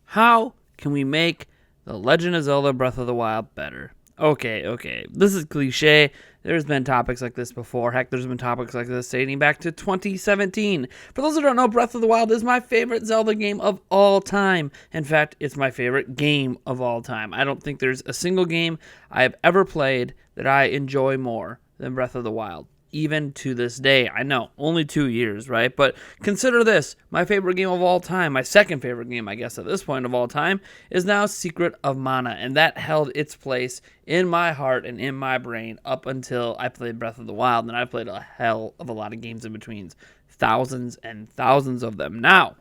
How can we make The Legend of Zelda Breath of the Wild better? Okay. This is cliche. There's been topics like this before. Heck, there's been topics like this dating back to 2017. For those who don't know, Breath of the Wild is my favorite Zelda game of all time. In fact, it's my favorite game of all time. I don't think there's a single game I have ever played that I enjoy more than Breath of the Wild. Even to this day. I know, only 2 years, right? But consider this, my favorite game of all time, my second favorite game, I guess, at this point of all time, is now Secret of Mana, and that held its place in my heart and in my brain up until I played Breath of the Wild, and I played a hell of a lot of games in between, thousands and thousands of them. Now,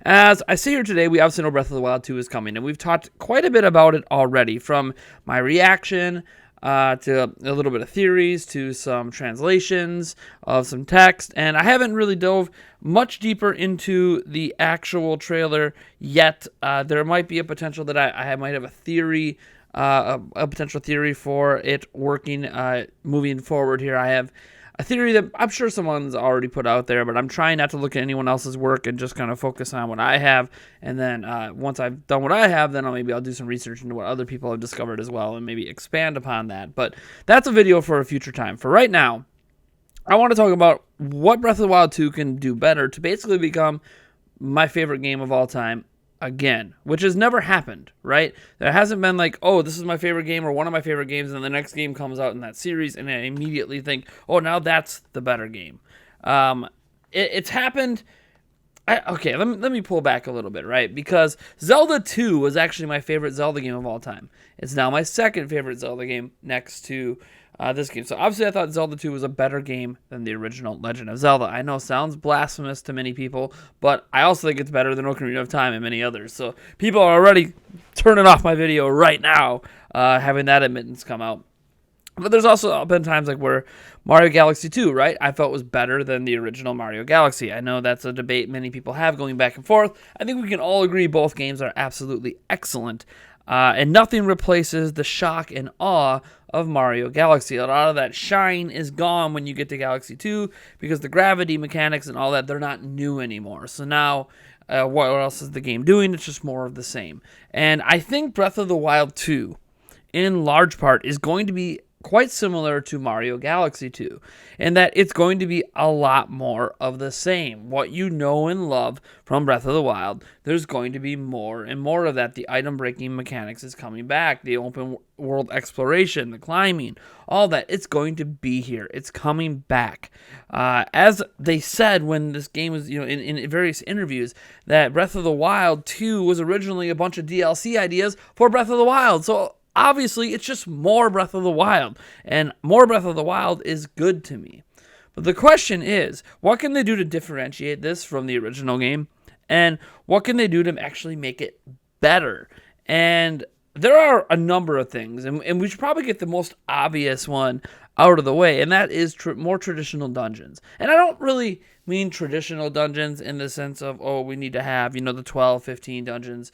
as I sit here today, we obviously know Breath of the Wild 2 is coming, and we've talked quite a bit about it already, from my reaction to a little bit of theories, to some translations of some text, and I haven't really dove much deeper into the actual trailer yet. There might be a potential that I might have a theory, a potential theory for it working moving forward here. I have a theory that I'm sure someone's already put out there, but I'm trying not to look at anyone else's work and just kind of focus on what I have. And then once I've done what I have, then maybe I'll do some research into what other people have discovered as well and maybe expand upon that. But that's a video for a future time. For right now, I want to talk about what Breath of the Wild 2 can do better to basically become my favorite game of all time again, which has never happened, right? There hasn't been like, oh, this is my favorite game or one of my favorite games, and then the next game comes out in that series, and I immediately think, oh, now that's the better game. It's happened. Okay, let me pull back a little bit, right? Because Zelda 2 was actually my favorite Zelda game of all time. It's now my second favorite Zelda game next to this game. So obviously I thought Zelda 2 was a better game than the original Legend of Zelda. I know it sounds blasphemous to many people, but I also think it's better than Ocarina of Time and many others. So people are already turning off my video right now, having that admittance come out. But there's also been times like where Mario Galaxy 2, right, I felt was better than the original Mario Galaxy. I know that's a debate many people have going back and forth. I think we can all agree both games are absolutely excellent. And nothing replaces the shock and awe of Mario Galaxy. A lot of that shine is gone when you get to Galaxy 2 because the gravity mechanics and all that, they're not new anymore. So now, what else is the game doing? It's just more of the same. And I think Breath of the Wild 2, in large part, is going to be quite similar to Mario Galaxy 2, in that it's going to be a lot more of the same. What you know and love from Breath of the Wild, there's going to be more and more of that. The item-breaking mechanics is coming back. The open world exploration, the climbing, all that, it's going to be here. It's coming back. As they said when this game was, in various interviews, that Breath of the Wild 2 was originally a bunch of DLC ideas for Breath of the Wild. So obviously, it's just more Breath of the Wild, and more Breath of the Wild is good to me. But the question is, what can they do to differentiate this from the original game, and what can they do to actually make it better? And there are a number of things, and we should probably get the most obvious one out of the way, and that is more traditional dungeons. And I don't really mean traditional dungeons in the sense of, oh, we need to have, the 12, 15 dungeons,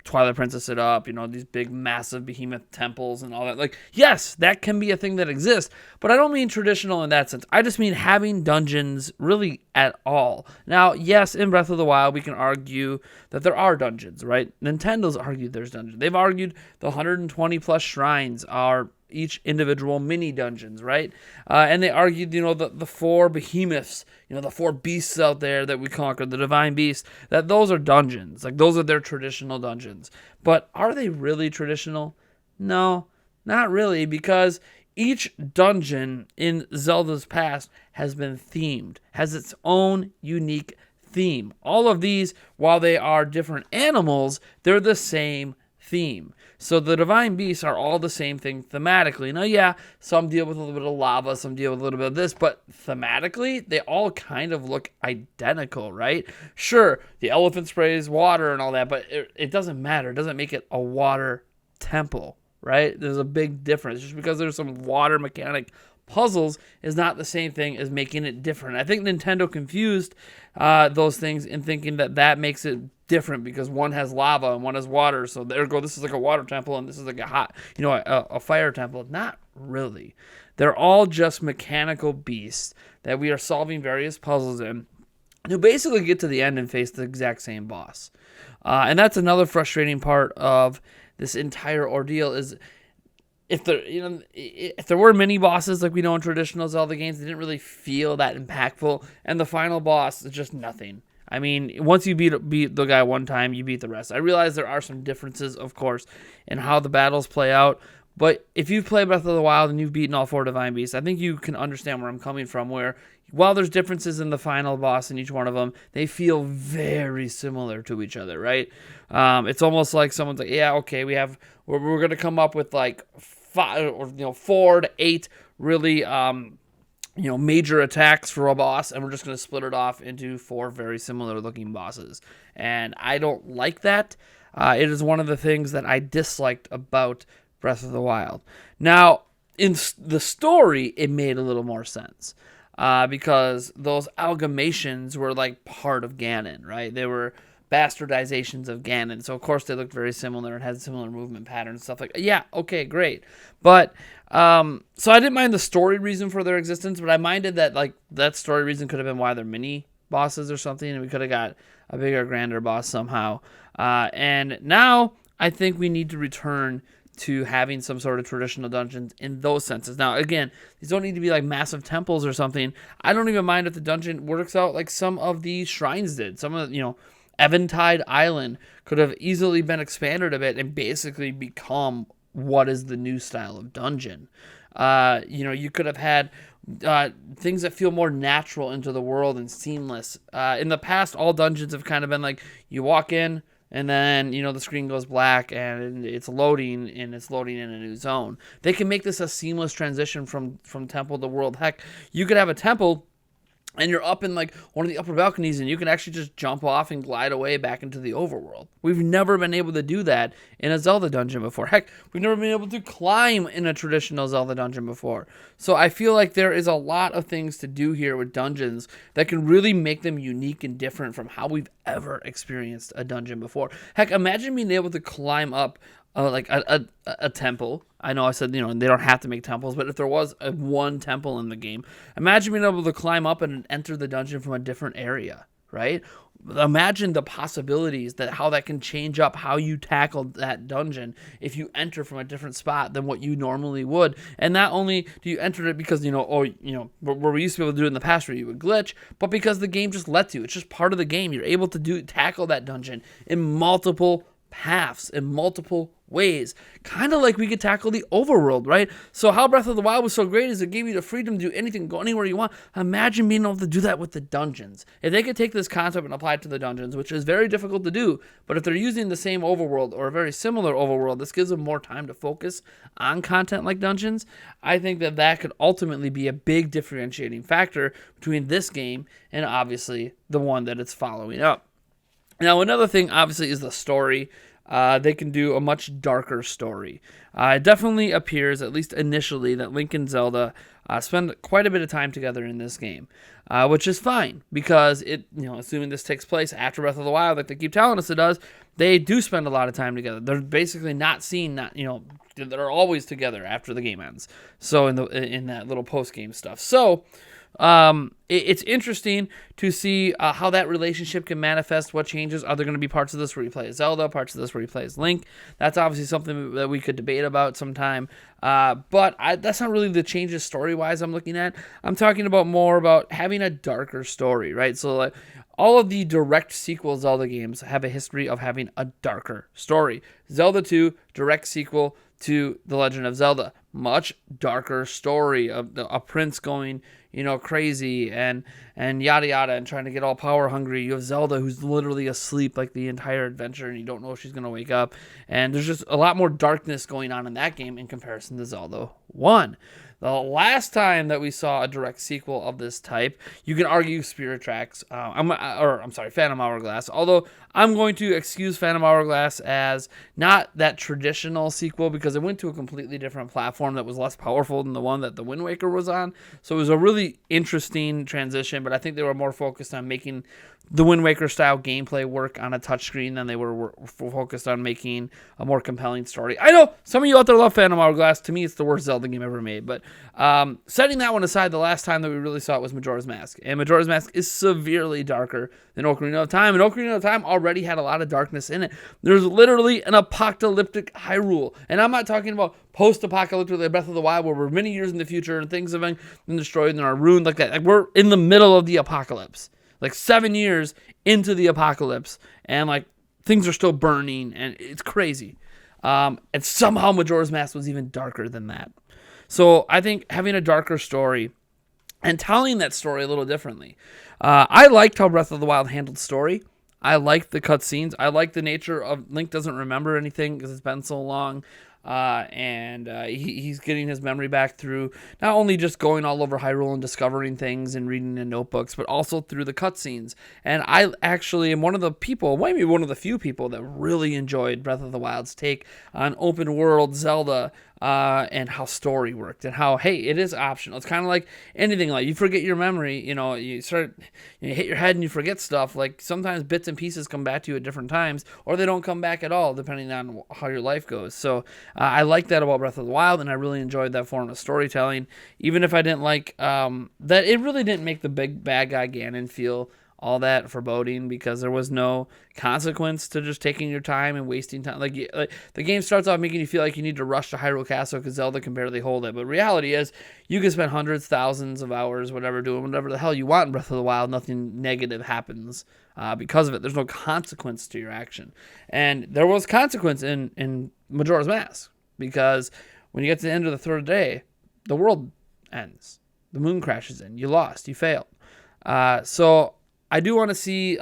Twilight Princess it up, these big, massive behemoth temples and all that. Like, yes, that can be a thing that exists, but I don't mean traditional in that sense. I just mean having dungeons really at all. Now, yes, in Breath of the Wild, we can argue that there are dungeons, right? Nintendo's argued there's dungeons. They've argued the 120 plus shrines are each individual mini dungeons, right? And they argued, the four behemoths, the four beasts out there that we conquered, the divine beasts, that those are dungeons. Like, those are their traditional dungeons. But are they really traditional? No, not really, because each dungeon in Zelda's past has been themed, has its own unique theme. All of these, while they are different animals, they're the same theme. So the divine beasts are all the same thing thematically. Now, yeah, some deal with a little bit of lava, some deal with a little bit of this, but thematically, they all kind of look identical, right? Sure, the elephant sprays water and all that, but it doesn't matter. It doesn't make it a water temple, right? There's a big difference. Just because there's some water mechanic puzzles is not the same thing as making it different. I think Nintendo confused those things in thinking that makes it different because one has lava and one has water. So there go, this is like a water temple and this is like a hot, a fire temple. Not really. They're all just mechanical beasts that we are solving various puzzles in. you basically get to the end and face the exact same boss. And that's another frustrating part of this entire ordeal is if there were mini bosses like we know in traditional Zelda games, they didn't really feel that impactful, and the final boss is just nothing. I mean, once you beat the guy one time, you beat the rest. I realize there are some differences, of course, in how the battles play out, but if you've played Breath of the Wild and you've beaten all 4 Divine Beasts, I think you can understand where I'm coming from, where while there's differences in the final boss in each one of them, they feel very similar to each other, right? It's almost like someone's like, yeah, okay, we're going to come up with like 5 or 4 to 8 really major attacks for a boss, and we're just going to split it off into 4 very similar looking bosses. And I don't like that. It is one of the things that I disliked about Breath of the Wild. Now, in the story, it made a little more sense. Because those amalgamations were like part of Ganon, right? They were bastardizations of Ganon. So, of course, they looked very similar and had similar movement patterns and stuff like that. Yeah, okay, great. But, so I didn't mind the story reason for their existence, but I minded that, like, that story reason could have been why they're mini bosses or something, and we could have got a bigger, grander boss somehow. And now I think we need to return to having some sort of traditional dungeons in those senses. Now, again, these don't need to be like massive temples or something. I don't even mind if the dungeon works out like some of the shrines did. Some of the, Eventide Island could have easily been expanded a bit and basically become what is the new style of dungeon. You could have had things that feel more natural into the world and seamless. In the past, all dungeons have kind of been like you walk in, and then, the screen goes black and it's loading in a new zone. They can make this a seamless transition from temple to world. Heck, you could have a temple and you're up in like one of the upper balconies and you can actually just jump off and glide away back into the overworld. We've never been able to do that in a Zelda dungeon before. Heck, we've never been able to climb in a traditional Zelda dungeon before. So I feel like there is a lot of things to do here with dungeons that can really make them unique and different from how we've ever experienced a dungeon before. Heck, imagine being able to climb up like a temple. I know I said, they don't have to make temples, but if there was one temple in the game, imagine being able to climb up and enter the dungeon from a different area, right? Imagine the possibilities that how that can change up how you tackle that dungeon if you enter from a different spot than what you normally would. And not only do you enter it because, where we used to be able to do it in the past where you would glitch, but because the game just lets you. It's just part of the game. You're able to tackle that dungeon in multiple paths, in multiple ways, kind of like we could tackle the overworld, right? So how Breath of the Wild was so great is it gave you the freedom to do anything, go anywhere you want. Imagine being able to do that with the dungeons. If they could take this concept and apply it to the dungeons, which is very difficult to do, but if they're using the same overworld or a very similar overworld, this gives them more time to focus on content like dungeons. I think that could ultimately be a big differentiating factor between this game and obviously the one that it's following up. Now, another thing, obviously, is the story. They can do a much darker story. It definitely appears, at least initially, that Link and Zelda spend quite a bit of time together in this game, which is fine because assuming this takes place after Breath of the Wild, like they keep telling us it does, they do spend a lot of time together. They're basically not seen, they're always together after the game ends. So in that little post game stuff. So. It's interesting to see how that relationship can manifest. What changes? Are there going to be parts of this where he plays Zelda, parts of this where he plays Link? That's obviously something that we could debate about sometime. But that's not really the changes story-wise I'm looking at. I'm talking about more about having a darker story, right? So like, all of the direct sequel Zelda games have a history of having a darker story. Zelda 2, direct sequel to The Legend of Zelda. Much darker story of a prince going, crazy and yada yada and trying to get all power hungry. You have Zelda who's literally asleep like the entire adventure and you don't know if she's going to wake up. And there's just a lot more darkness going on in that game in comparison to Zelda 1. The last time that we saw a direct sequel of this type, you can argue Spirit Tracks, Phantom Hourglass. Although I'm going to excuse Phantom Hourglass as not that traditional sequel because it went to a completely different platform that was less powerful than the one that the Wind Waker was on. So it was a really interesting transition, but I think they were more focused on making the Wind Waker style gameplay work on a touchscreen than they were focused on making a more compelling story. I know some of you out there love Phantom Hourglass. To me, it's the worst Zelda game ever made, but Setting that one aside, the last time that we really saw it was Majora's Mask. And Majora's Mask is severely darker than Ocarina of Time. And Ocarina of Time already had a lot of darkness in it. There's literally an apocalyptic Hyrule. And I'm not talking about post-apocalyptic like Breath of the Wild, where we're many years in the future and things have been destroyed and are ruined like that. Like, we're in the middle of the apocalypse. Like 7 years into the apocalypse. And like things are still burning. And it's crazy. And somehow Majora's Mask was even darker than that. So I think having a darker story and telling that story a little differently. I liked how Breath of the Wild handled story. I liked the cutscenes. I like the nature of Link doesn't remember anything because it's been so long. And he's getting his memory back through not only just going all over Hyrule and discovering things and reading in notebooks, but also through the cutscenes. And I actually am one of the people, maybe one of the few people that really enjoyed Breath of the Wild's take on open world Zelda, and how story worked and how, hey, it is optional. It's kind of like anything. Like, you forget your memory, you hit your head and you forget stuff. Like, sometimes bits and pieces come back to you at different times, or they don't come back at all, depending on how your life goes. So I like that about Breath of the Wild, and I really enjoyed that form of storytelling, even if I didn't like that it really didn't make the big bad guy Ganon feel all that foreboding, because there was no consequence to just taking your time and wasting time. Like the game starts off making you feel like you need to rush to Hyrule Castle because Zelda can barely hold it. But reality is, you can spend hundreds, thousands of hours, whatever, doing whatever the hell you want in Breath of the Wild. Nothing negative happens because of it. There's no consequence to your action. And there was consequence in Majora's Mask, because when you get to the end of the third day, the world ends. The moon crashes in. You lost. You failed. So I do want to see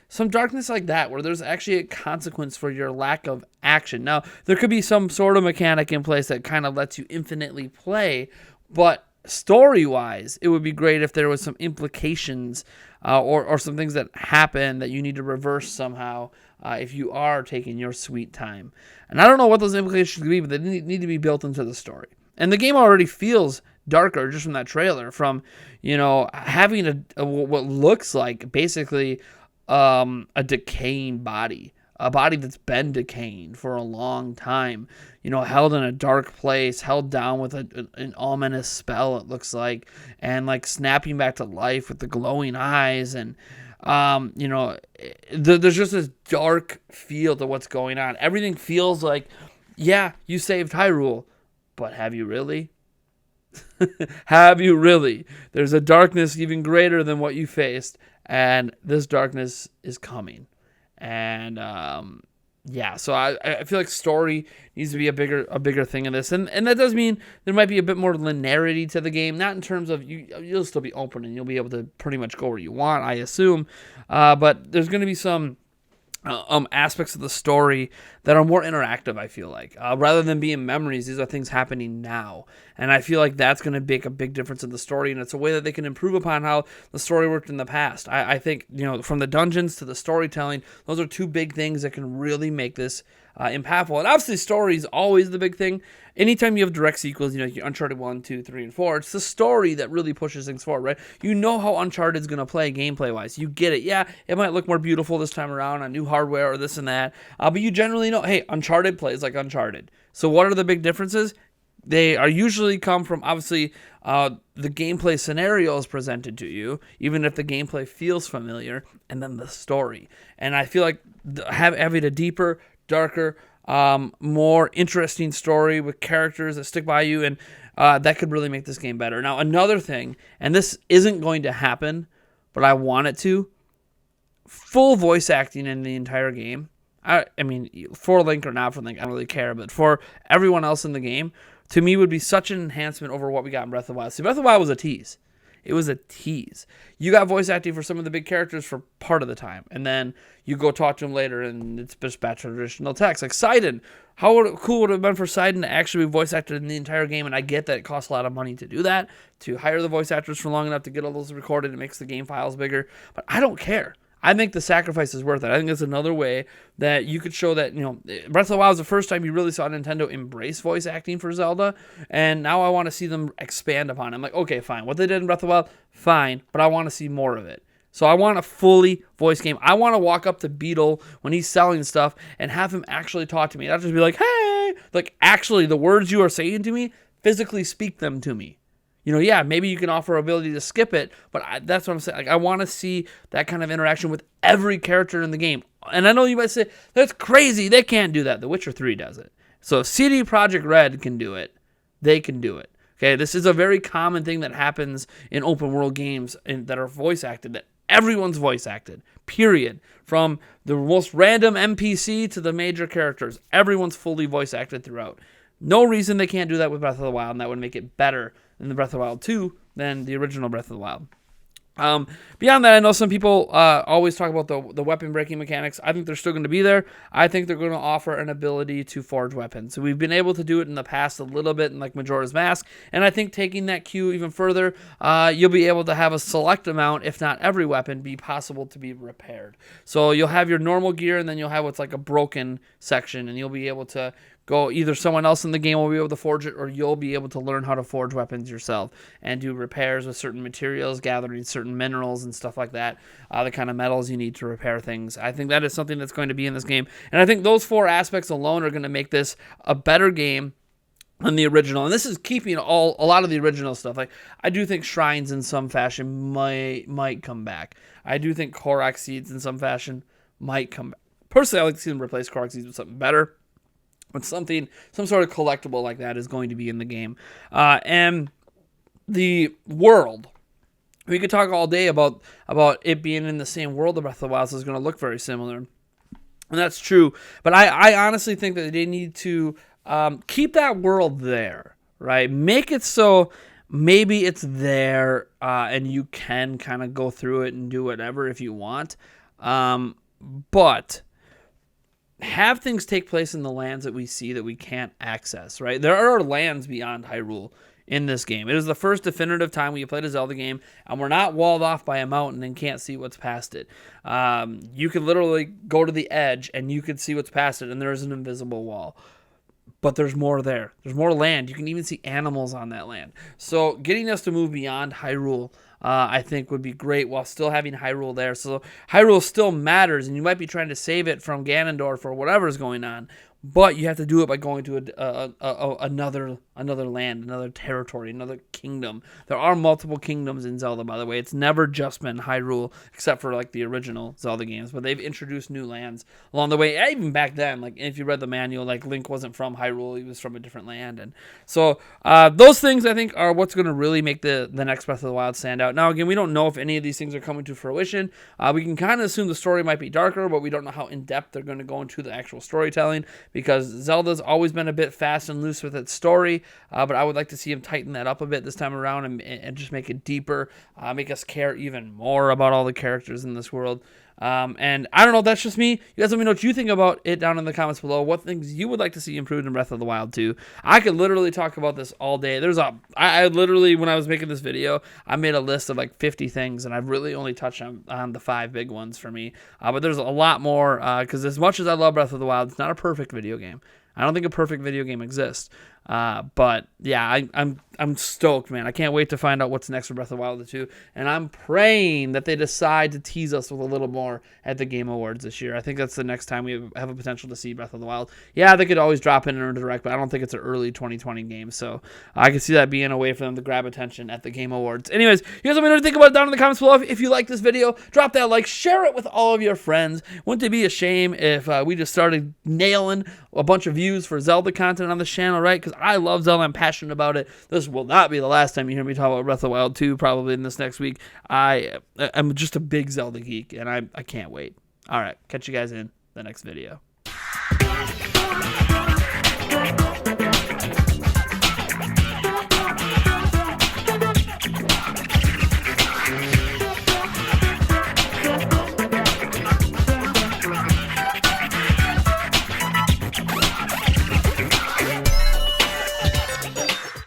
some darkness like that, where there's actually a consequence for your lack of action. Now, there could be some sort of mechanic in place that kind of lets you infinitely play, but story-wise, it would be great if there was some implications or some things that happen that you need to reverse somehow if you are taking your sweet time. And I don't know what those implications could be, but they need to be built into the story. And the game already feels darker just from that trailer, from having what looks like basically a decaying body, a body that's been decaying for a long time, held in a dark place, held down with an ominous spell, it looks like, and like snapping back to life with the glowing eyes. And there's just this dark feel to what's going on. Everything feels like, yeah, you saved Hyrule, but have you really? Have you really? There's a darkness even greater than what you faced, and this darkness is coming. And so I feel like story needs to be a bigger thing in this, and that does mean there might be a bit more linearity to the game. Not in terms of you'll still be open and you'll be able to pretty much go where you want, I assume, but there's going to be some aspects of the story that are more interactive, I feel like. Rather than being memories, these are things happening now. And I feel like that's going to make a big difference in the story, and it's a way that they can improve upon how the story worked in the past. I think, from the dungeons to the storytelling, those are two big things that can really make this impactful. And obviously, story is always the big thing. Anytime you have direct sequels, Uncharted 1, 2, 3, and 4, it's the story that really pushes things forward, right? You know how Uncharted's going to play gameplay-wise. You get it. Yeah, it might look more beautiful this time around on new hardware or this and that, but you generally know, hey, Uncharted plays like Uncharted. So what are the big differences? They are usually come from, obviously, the gameplay scenarios presented to you, even if the gameplay feels familiar, and then the story. And I feel like having a deeper, darker, more interesting story with characters that stick by you, and that could really make this game better. Now, another thing, and this isn't going to happen, but I want it to, full voice acting in the entire game. I mean, for Link or not for Link, I don't really care, but for everyone else in the game, to me, would be such an enhancement over what we got in Breath of the Wild. See, Breath of the Wild was a tease. It was a tease. You got voice acting for some of the big characters for part of the time, and then you go talk to them later, and it's just bad traditional text. Like Sidon, how cool would it have been for Sidon to actually be voice acted in the entire game? And I get that it costs a lot of money to do that, to hire the voice actors for long enough to get all those recorded. It makes the game files bigger, but I don't care. I think the sacrifice is worth it. I think it's another way that you could show that, Breath of the Wild was the first time you really saw Nintendo embrace voice acting for Zelda, and now I want to see them expand upon it. I'm like, okay, fine. What they did in Breath of the Wild, fine, but I want to see more of it. So I want a fully voice game. I want to walk up to Beetle when he's selling stuff and have him actually talk to me. Not just be like, hey, like actually the words you are saying to me, physically speak them to me. Yeah, maybe you can offer ability to skip it, but that's what I'm saying. Like, I want to see that kind of interaction with every character in the game. And I know you might say, that's crazy. They can't do that. The Witcher 3 does it. So if CD Projekt Red can do it, they can do it. Okay, this is a very common thing that happens in open world games that are voice acted, that everyone's voice acted, period. From the most random NPC to the major characters, everyone's fully voice acted throughout. No reason they can't do that with Breath of the Wild, and that would make it better in the Breath of the Wild 2 than the original Breath of the Wild. Beyond that, I know some people always talk about the weapon breaking mechanics. I think they're still going to be there. I think they're going to offer an ability to forge weapons. So we've been able to do it in the past a little bit in like Majora's Mask, and I think taking that cue even further, you'll be able to have a select amount, if not every weapon, be possible to be repaired. So you'll have your normal gear, and then you'll have what's like a broken section, and you'll be able to go, either someone else in the game will be able to forge it, or you'll be able to learn how to forge weapons yourself and do repairs with certain materials, gathering certain minerals and stuff like that, the kind of metals you need to repair things. I think that is something that's going to be in this game, and I think those 4 aspects alone are going to make this a better game than the original. And this is keeping a lot of the original stuff. Like, I do think shrines in some fashion might come back. I do think Korok seeds in some fashion might come back. Personally, I like to see them replace Korok seeds with something better. But some sort of collectible like that is going to be in the game. And the world, we could talk all day about it being in the same world of Breath of the Wild, so it's going to look very similar. And that's true. But I honestly think that they need to keep that world there, right? Make it so maybe it's there and you can kind of go through it and do whatever if you want. But have things take place in the lands that we see that we can't access, right? There are lands beyond Hyrule in this game. It is the first definitive time we played a Zelda game, and we're not walled off by a mountain and can't see what's past it. You could literally go to the edge, and you could see what's past it, and there's an invisible wall. But there's more there. There's more land. You can even see animals on that land. So getting us to move beyond Hyrule, I think would be great while still having Hyrule there. So Hyrule still matters, and you might be trying to save it from Ganondorf or whatever's going on. But you have to do it by going to another land, another territory, another kingdom. There are multiple kingdoms in Zelda, by the way. It's never just been Hyrule, except for like the original Zelda games. But they've introduced new lands along the way. Even back then, like if you read the manual, like Link wasn't from Hyrule; he was from a different land. And so those things, I think, are what's going to really make the next Breath of the Wild stand out. Now, again, we don't know if any of these things are coming to fruition. We can kind of assume the story might be darker, but we don't know how in depth they're going to go into the actual storytelling, because Zelda's always been a bit fast and loose with its story, but I would like to see him tighten that up a bit this time around and just make it deeper, make us care even more about all the characters in this world. And I don't know, that's just me. You guys let me know what you think about it down in the comments below. What things you would like to see improved in Breath of the Wild 2. I could literally talk about this all day. I literally, when I was making this video, I made a list of like 50 things, and I've really only touched on the 5 big ones for me. But there's a lot more, because as much as I love Breath of the Wild, it's not a perfect video game. I don't think a perfect video game exists. But yeah, I'm stoked, man. I can't wait to find out what's next for Breath of the Wild 2. And I'm praying that they decide to tease us with a little more at the Game Awards this year. I think that's the next time we have a potential to see Breath of the Wild. Yeah, they could always drop in or direct, but I don't think it's an early 2020 game. So I can see that being a way for them to grab attention at the Game Awards. Anyways, you guys let me know what you think about it down in the comments below. If you like this video, drop that like, share it with all of your friends. Wouldn't it be a shame if we just started nailing a bunch of views for Zelda content on this channel, right? Because I love Zelda. I'm passionate about it. This will not be the last time you hear me talk about Breath of the Wild 2, probably in this next week. I'm just a big Zelda geek, and I can't wait. All right, catch you guys in the next video.